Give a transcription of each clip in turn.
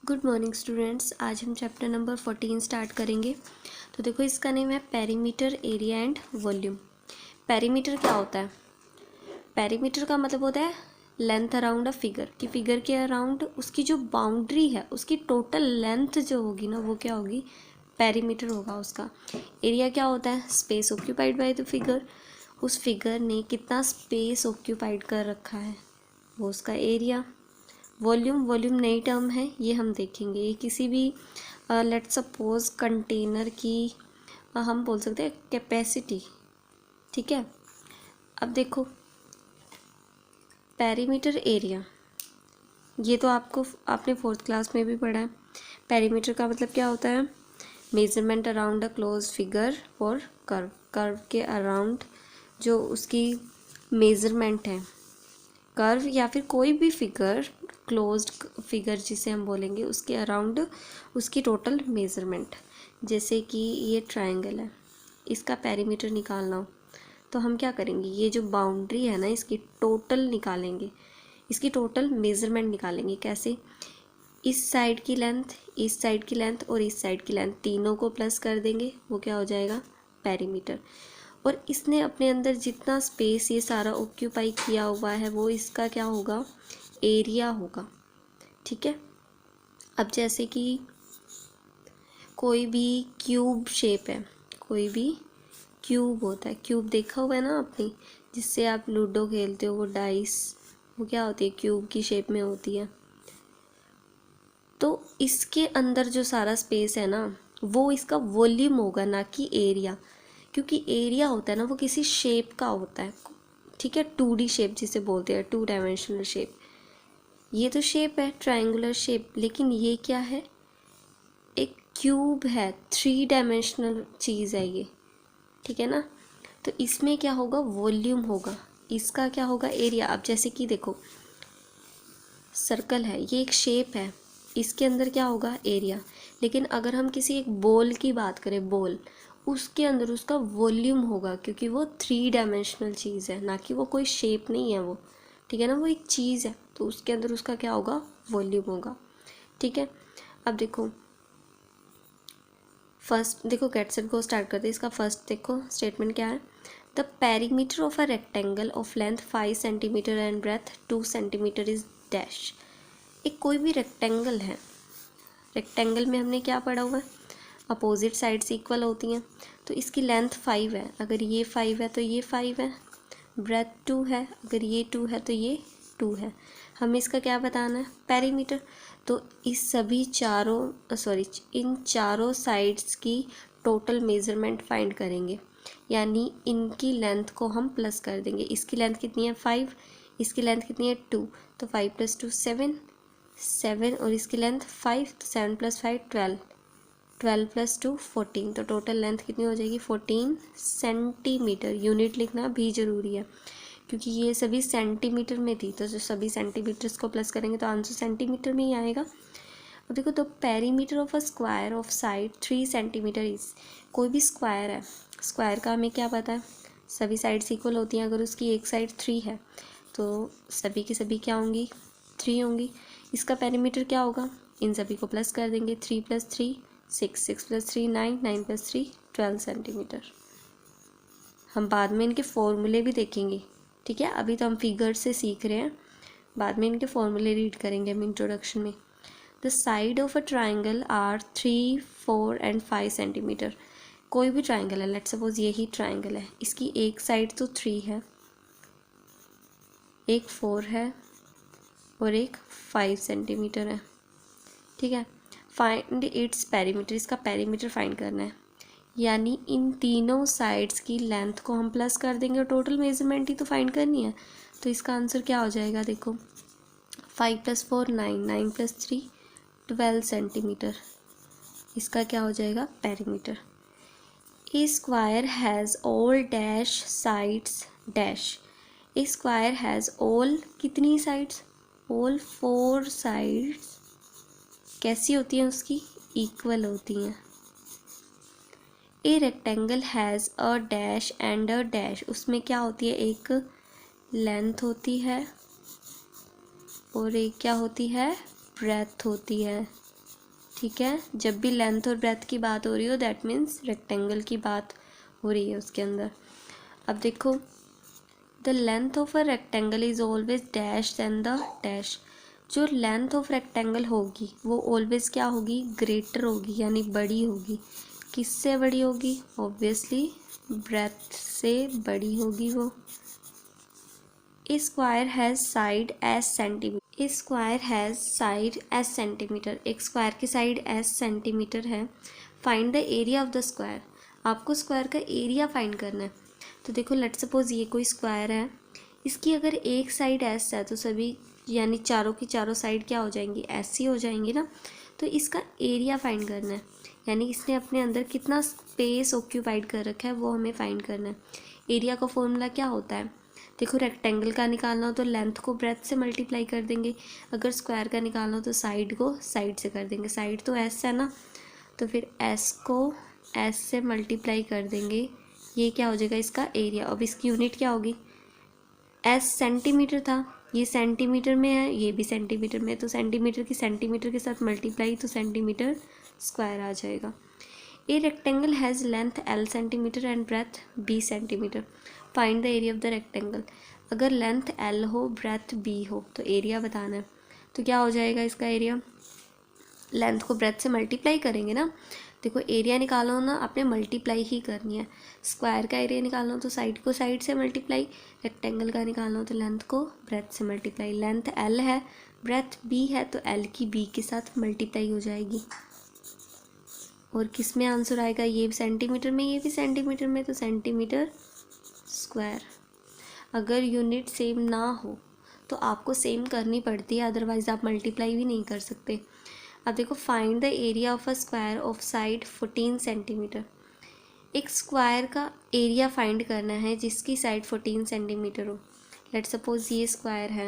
Good morning students. आज हम chapter number 14 start करेंगे। तो देखो, इसका नेम है perimeter, area and volume. Perimeter क्या होता है? पेरीमीटर का मतलब होता है लेंथ अराउंड अ फिगर, कि फिगर के अराउंड उसकी जो बाउंड्री है, उसकी टोटल लेंथ जो होगी ना, वो क्या होगी? पेरीमीटर होगा उसका। एरिया क्या होता है? Space occupied by the figure. उस फिगर ने कितना स्पेस ऑक्यूपाइड कर रखा है, वो उसका एरिया। वॉल्यूम नई टर्म है, ये हम देखेंगे। ये किसी भी लेट सपोज कंटेनर की हम बोल सकते हैं कैपेसिटी। ठीक है, अब देखो पेरीमीटर, एरिया, ये तो आपने फोर्थ क्लास में भी पढ़ा है। पेरीमीटर का मतलब क्या होता है? Measurement around a close figure और कर्व के अराउंड जो उसकी मेजरमेंट है, कर्व या फिर कोई भी फिगर, क्लोज्ड फिगर जिसे हम बोलेंगे, उसके अराउंड उसकी टोटल मेज़रमेंट। जैसे कि ये ट्रायंगल है, इसका पेरीमीटर निकालना हो तो हम क्या करेंगे? ये जो बाउंड्री है ना, इसकी टोटल निकालेंगे, इसकी टोटल मेज़रमेंट निकालेंगे। कैसे? इस साइड की लेंथ, इस साइड की लेंथ और इस साइड की लेंथ, तीनों को प्लस कर देंगे, वो क्या हो जाएगा? पेरीमीटर। और इसने अपने अंदर जितना स्पेस ये सारा ऑक्यूपाई किया हुआ है, वो इसका क्या होगा? एरिया होगा। ठीक है, अब जैसे कि कोई भी क्यूब शेप है, कोई भी क्यूब होता है, क्यूब देखा हुआ है ना आपने, जिससे आप लूडो खेलते हो, वो डाइस, वो क्या होती है? क्यूब की शेप में होती है। तो इसके अंदर जो सारा स्पेस है ना, वो इसका वॉल्यूम होगा, ना कि एरिया। क्योंकि एरिया होता है ना, वो किसी शेप का होता है। ठीक है, 2D शेप जिसे बोलते हैं, 2 डायमेंशनल शेप। ये तो शेप है ट्रायंगुलर शेप, लेकिन ये क्या है? एक क्यूब है, 3 डायमेंशनल चीज़ है ये। ठीक है ना, तो इसमें क्या होगा? वॉल्यूम होगा। इसका क्या होगा? एरिया। अब जैसे कि देखो, सर्कल है, ये एक शेप है, इसके अंदर क्या होगा? एरिया। लेकिन अगर हम किसी एक बॉल की बात करें, बॉल, उसके अंदर उसका वॉल्यूम होगा, क्योंकि वो 3 डायमेंशनल चीज़ है, ना कि वो कोई शेप नहीं है वो। ठीक है ना, वो एक चीज़ है, तो उसके अंदर उसका क्या होगा? वॉल्यूम होगा। ठीक है, अब देखो फर्स्ट, देखो गेट सेट गो स्टार्ट करते हैं। इसका फर्स्ट देखो स्टेटमेंट क्या है? The perimeter of a rectangle of length 5 centimetre and breadth 2 centimetre is dash. एक कोई भी रेक्टेंगल है, रेक्टेंगल में हमने क्या पढ़ा हुआ है? अपोजिट साइड्स इक्वल होती हैं। तो इसकी लेंथ 5 है, अगर ये 5 है तो ये 5 है। ब्रेथ 2 है, अगर ये 2 है तो ये 2 है। हमें इसका क्या बताना है? पेरीमीटर। तो इस सभी इन चारों साइड्स की टोटल मेज़रमेंट फाइंड करेंगे, यानी इनकी लेंथ को हम प्लस कर देंगे। इसकी लेंथ कितनी है? 5, इसकी लेंथ कितनी है? 2, तो 5 + 2 7, और इसकी लेंथ 5, तो 7 + 5 12, 12 + 2 14, तो टोटल लेंथ कितनी हो जाएगी? 14 सेंटीमीटर। यूनिट लिखना भी ज़रूरी है, क्योंकि ये सभी सेंटीमीटर में थी, तो जो सभी सेंटीमीटर्स को प्लस करेंगे तो आंसर सेंटीमीटर में ही आएगा। अब देखो, तो perimeter of a square of side 3 centimetre is. कोई भी स्क्वायर है, स्क्वायर का हमें क्या पता है? सभी साइड्स इक्वल होती हैं। अगर उसकी एक साइड 3 है तो सभी की सभी क्या होंगी? 3 होंगी। इसका पेरीमीटर क्या होगा? इन सभी को प्लस कर देंगे, 3 + 3 6, 6 + 3 9, 9 + 3 12 सेंटीमीटर। हम बाद में इनके फॉर्मूले भी देखेंगे। ठीक है, अभी तो हम फिगर से सीख रहे हैं, बाद में इनके फॉर्मूले रीड करेंगे हम इंट्रोडक्शन में। The side of a triangle are 3, 4 and 5 centimetre. कोई भी ट्राइंगल है, लेट्स सपोज यही ट्राइंगल है, इसकी एक साइड तो 3 है, एक 4 है और एक 5 सेंटीमीटर है। ठीक है, फाइंड इट्स पेरीमीटर। इसका पेरीमीटर फाइंड करना है, यानी इन तीनों साइड्स की लेंथ को हम प्लस कर देंगे और टोटल मेजरमेंट ही तो फाइंड करनी है। तो इसका आंसर क्या हो जाएगा? देखो, 5 + 4 9, 9 + 3 12 सेंटीमीटर। इसका क्या हो जाएगा? Perimeter. A square has all dash sides dash. A square has all कितनी साइड्स? All 4 sides. कैसी होती हैं उसकी? इक्वल होती हैं। ए rectangle has a dash and a dash. उसमें क्या होती है? एक लेंथ होती है और एक क्या होती है? ब्रेथ होती है। ठीक है, जब भी लेंथ और ब्रेथ की बात हो रही हो दैट मीन्स रेक्टेंगल की बात हो रही है उसके अंदर। अब देखो, the length of a rectangle is always dash then the dash. जो लेंथ ऑफ रेक्टेंगल होगी वो ऑलवेज क्या होगी, ग्रेटर होगी, यानी बड़ी होगी। किससे बड़ी होगी, ऑब्वियसली ब्रेथ से बड़ी होगी वो। A square has side s centimetre. A square has side s centimetre. एक स्क्वायर की साइड एस सेंटीमीटर है। Find the area of the square. आपको स्क्वायर का एरिया फाइंड करना है। तो देखो, लेट सपोज ये कोई स्क्वायर है, इसकी अगर एक साइड एस है तो सभी यानी चारों की चारों साइड क्या हो जाएंगी, एस ही हो जाएंगी ना। तो इसका एरिया फाइंड करना है, यानी इसने अपने अंदर कितना स्पेस ऑक्यूपाइड कर रखा है वो हमें फाइंड करना है। एरिया का फॉर्मूला क्या होता है, देखो रेक्टेंगल का निकालना हो तो लेंथ को ब्रेथ से मल्टीप्लाई कर देंगे, अगर स्क्वायर का निकालना हो तो साइड को साइड से कर देंगे। साइड तो एस है ना, तो फिर एस को एस से मल्टीप्लाई कर देंगे, ये क्या हो जाएगा इसका एरिया। अब इसकी यूनिट क्या होगी, एस सेंटीमीटर था, ये सेंटीमीटर में है, ये भी सेंटीमीटर में है, तो सेंटीमीटर की सेंटीमीटर के साथ मल्टीप्लाई तो सेंटीमीटर स्क्वायर आ जाएगा। A rectangle has length L centimetre and breadth B centimetre. Find the area of the rectangle. अगर लेंथ एल हो ब्रेथ बी हो तो एरिया बताना है। तो क्या हो जाएगा इसका एरिया, लेंथ को ब्रेथ से मल्टीप्लाई करेंगे ना। देखो एरिया निकालो ना, आपने मल्टीप्लाई ही करनी है। स्क्वायर का एरिया निकालना हो तो साइड को साइड से मल्टीप्लाई, रेक्टेंगल का निकालना हो तो लेंथ को ब्रेथ से मल्टीप्लाई। लेंथ एल है, ब्रेथ बी है, तो एल की बी के साथ मल्टीप्लाई हो जाएगी। और किस में आंसर आएगा, ये भी सेंटीमीटर में, ये भी सेंटीमीटर में, तो सेंटीमीटर स्क्वायर। अगर यूनिट सेम ना हो तो आपको सेम करनी पड़ती है, अदरवाइज़ आप मल्टीप्लाई भी नहीं कर सकते। अब देखो, find the area of a square of side 14 centimetre. एक स्क्वायर का एरिया फाइंड करना है जिसकी साइड 14 सेंटीमीटर हो। लेट सपोज ये स्क्वायर है,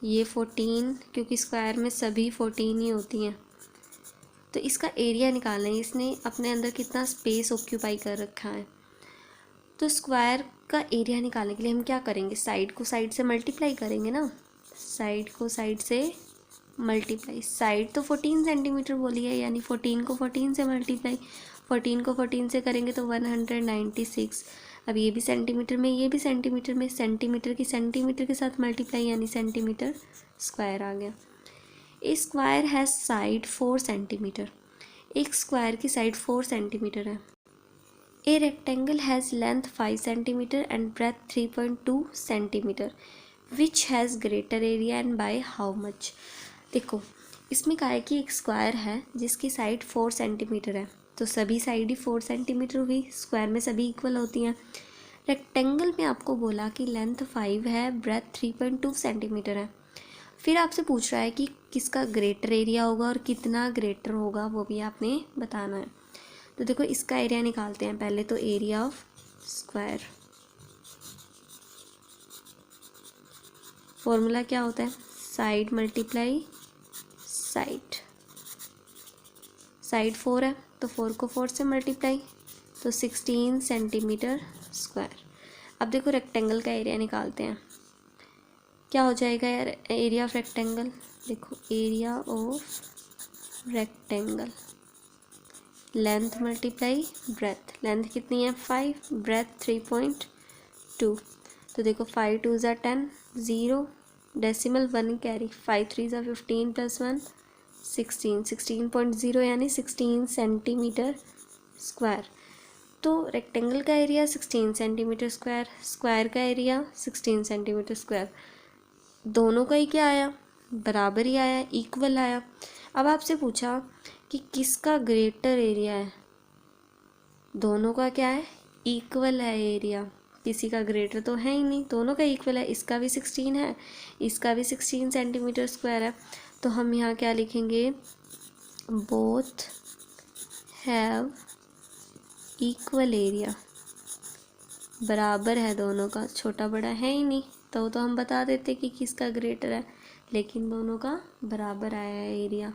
ये 14, क्योंकि स्क्वायर में सभी 14 ही होती हैं, तो इसका एरिया निकालना है। इसने अपने अंदर कितना स्पेस ऑक्यूपाई कर रखा है। तो स्क्वायर का एरिया निकालने के लिए हम क्या करेंगे, साइड को साइड से मल्टीप्लाई करेंगे ना। साइड को साइड से मल्टीप्लाई, साइड तो 14 सेंटीमीटर बोली है, यानी 14 को 14 से मल्टीप्लाई, 14 को 14 से करेंगे तो 196। अब ये भी सेंटीमीटर में, ये भी सेंटीमीटर में, सेंटीमीटर की सेंटीमीटर के साथ मल्टीप्लाई, यानी सेंटीमीटर स्क्वायर आ गया। A square has side 4 centimetre. एक स्क्वायर की साइड 4 सेंटीमीटर है। A rectangle has length 5 centimetre and breadth 3.2 centimetre which has greater area and by how much. देखो, इसमें कहा है कि एक स्क्वायर है जिसकी साइड 4 सेंटीमीटर है, तो सभी साइड ही 4 सेंटीमीटर हुई, स्क्वायर में सभी इक्वल होती हैं। रेक्टेंगल में आपको बोला कि लेंथ 5 है, ब्रेथ 3.2 सेंटीमीटर है। फिर आपसे पूछ रहा है कि किसका ग्रेटर एरिया होगा और कितना ग्रेटर होगा, वो भी आपने बताना है। तो देखो, इसका एरिया निकालते हैं पहले। तो एरिया ऑफ स्क्वायर, फॉर्मूला क्या होता है, साइड मल्टीप्लाई साइड। साइड 4 है तो 4 को 4 से मल्टीप्लाई, तो 16 सेंटीमीटर स्क्वायर। अब देखो, रेक्टेंगल का एरिया निकालते हैं। क्या हो जाएगा यार एरिया ऑफ रेक्टेंगल, देखो area of rectangle, length multiply breath. Length कितनी है 5, ब्रेथ 3.2। तो देखो 5 2 ज़ा 10, 0 डेसिमल 1 कैरी, 5 3 ज़ा 15 प्लस 1 16, 16.0 यानी 16 सेंटीमीटर स्क्वायर। तो रेक्टेंगल का एरिया 16 सेंटीमीटर स्क्वायर, स्क्वायर का एरिया 16 सेंटीमीटर स्क्वायर, दोनों का ही क्या आया, बराबर ही आया, इक्वल आया। अब आपसे पूछा कि किसका ग्रेटर एरिया है, दोनों का क्या है, इक्वल है एरिया, किसी का ग्रेटर तो है ही नहीं, दोनों का इक्वल है। इसका भी 16 है, इसका भी 16 सेंटीमीटर स्क्वायर है, तो हम यहाँ क्या लिखेंगे, बोथ हैव इक्वल एरिया, बराबर है दोनों का, छोटा बड़ा है ही नहीं, तो हम बता देते कि किसका ग्रेटर है, लेकिन दोनों का बराबर आया है एरिया।